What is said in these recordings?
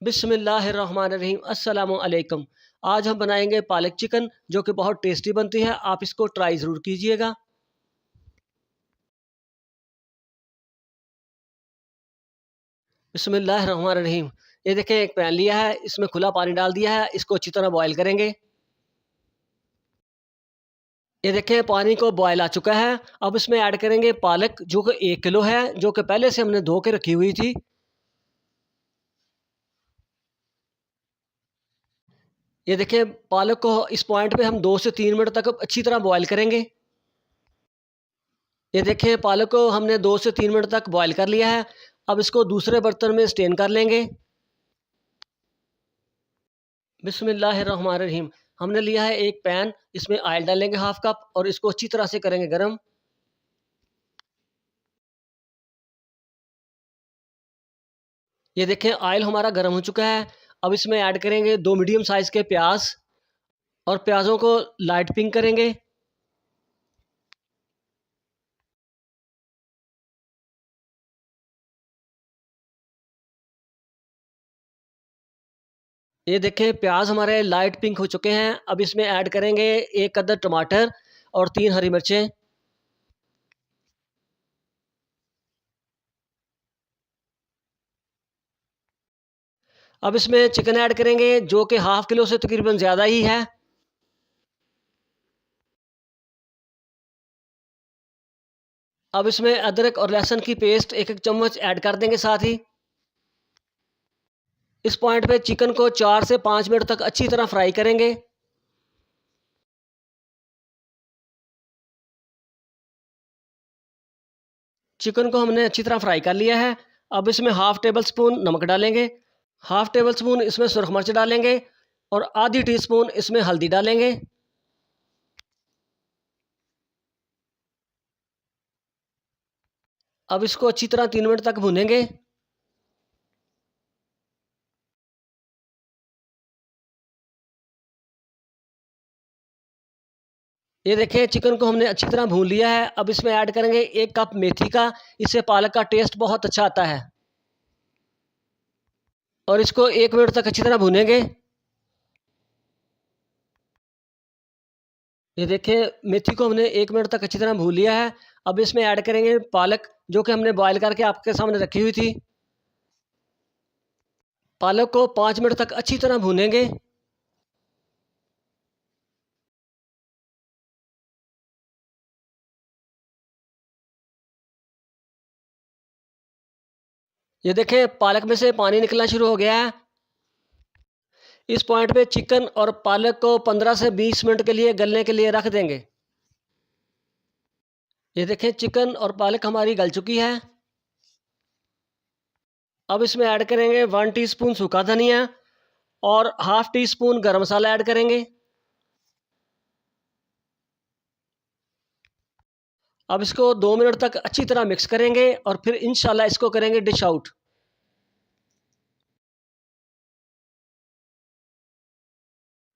बिस्मिल्लाहिर्रहमानिर्रहीम अस्सलामु अलैकुम। आज हम बनाएंगे पालक चिकन जो कि बहुत टेस्टी बनती है। आप इसको ट्राई ज़रूर कीजिएगा। बिस्मिल्लाहिर्रहमानिर्रहीम। ये देखें, एक पैन लिया है, इसमें खुला पानी डाल दिया है, इसको अच्छी तरह बॉयल करेंगे। ये देखें, पानी को बॉयल आ चुका है। अब इसमें ऐड करेंगे पालक जो कि 1 किलो है, जो कि पहले से हमने धो के रखी हुई थी। ये देखें, पालक को इस पॉइंट पे हम 2 से 3 मिनट तक अच्छी तरह बॉयल करेंगे। ये देखें, पालक को हमने 2 से 3 मिनट तक बॉयल कर लिया है। अब इसको दूसरे बर्तन में स्टेन कर लेंगे। बिस्मिल्लाहिर्रहमानिर्रहीम। हमने लिया है एक पैन, इसमें ऑयल डालेंगे हाफ कप और इसको अच्छी तरह से करेंगे गरम। ये देखें, ऑयल हमारा गरम हो चुका है। अब इसमें ऐड करेंगे 2 मीडियम साइज़ के प्याज और प्याज़ों को लाइट पिंक करेंगे। ये देखें, प्याज हमारे लाइट पिंक हो चुके हैं। अब इसमें ऐड करेंगे 1 अदद टमाटर और 3 हरी मिर्चें। अब इसमें चिकन ऐड करेंगे जो कि हाफ किलो से तकरीबन ज़्यादा ही है। अब इसमें अदरक और लहसुन की पेस्ट 1-1 चम्मच ऐड कर देंगे साथ ही। इस पॉइंट पे चिकन को 4 से 5 मिनट तक अच्छी तरह फ्राई करेंगे। चिकन को हमने अच्छी तरह फ्राई कर लिया है। अब इसमें हाफ़ टेबल स्पून नमक डालेंगे, हाफ़ टेबल स्पून इसमें सुरख मिर्च डालेंगे और आधी टी स्पून इसमें हल्दी डालेंगे। अब इसको अच्छी तरह 3 मिनट तक भूनेंगे। ये देखें, चिकन को हमने अच्छी तरह भून लिया है। अब इसमें ऐड करेंगे 1 कप मेथी का, इससे पालक का टेस्ट बहुत अच्छा आता है। और इसको 1 मिनट तक अच्छी तरह भूनेंगे। ये देखिए, मेथी को हमने 1 मिनट तक अच्छी तरह भून लिया है। अब इसमें ऐड करेंगे पालक जो कि हमने बॉयल करके आपके सामने रखी हुई थी। पालक को 5 मिनट तक अच्छी तरह भूनेंगे। ये देखें, पालक में से पानी निकलना शुरू हो गया है। इस पॉइंट पे चिकन और पालक को 15 से 20 मिनट के लिए गलने के लिए रख देंगे। ये देखें, चिकन और पालक हमारी गल चुकी है। अब इसमें ऐड करेंगे 1 टीस्पून सूखा धनिया और हाफ़ टी स्पून गरम मसाला ऐड करेंगे। अब इसको 2 मिनट तक अच्छी तरह मिक्स करेंगे और फिर इंशाल्लाह इसको करेंगे डिश आउट।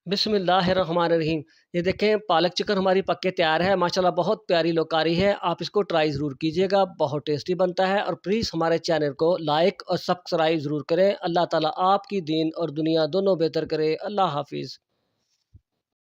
बिस्मिल्लाहिर्रहमानिर्रहीम। ये देखें, पालक चिकन हमारी पक के तैयार है। माशाल्लाह बहुत प्यारी लोकारी है। आप इसको ट्राई ज़रूर कीजिएगा, बहुत टेस्टी बनता है। और प्लीज़ हमारे चैनल को लाइक और सब्सक्राइब ज़रूर करें। अल्लाह ताला आपकी दीन और दुनिया दोनों बेहतर करे। अल्लाह हाफ़िज़।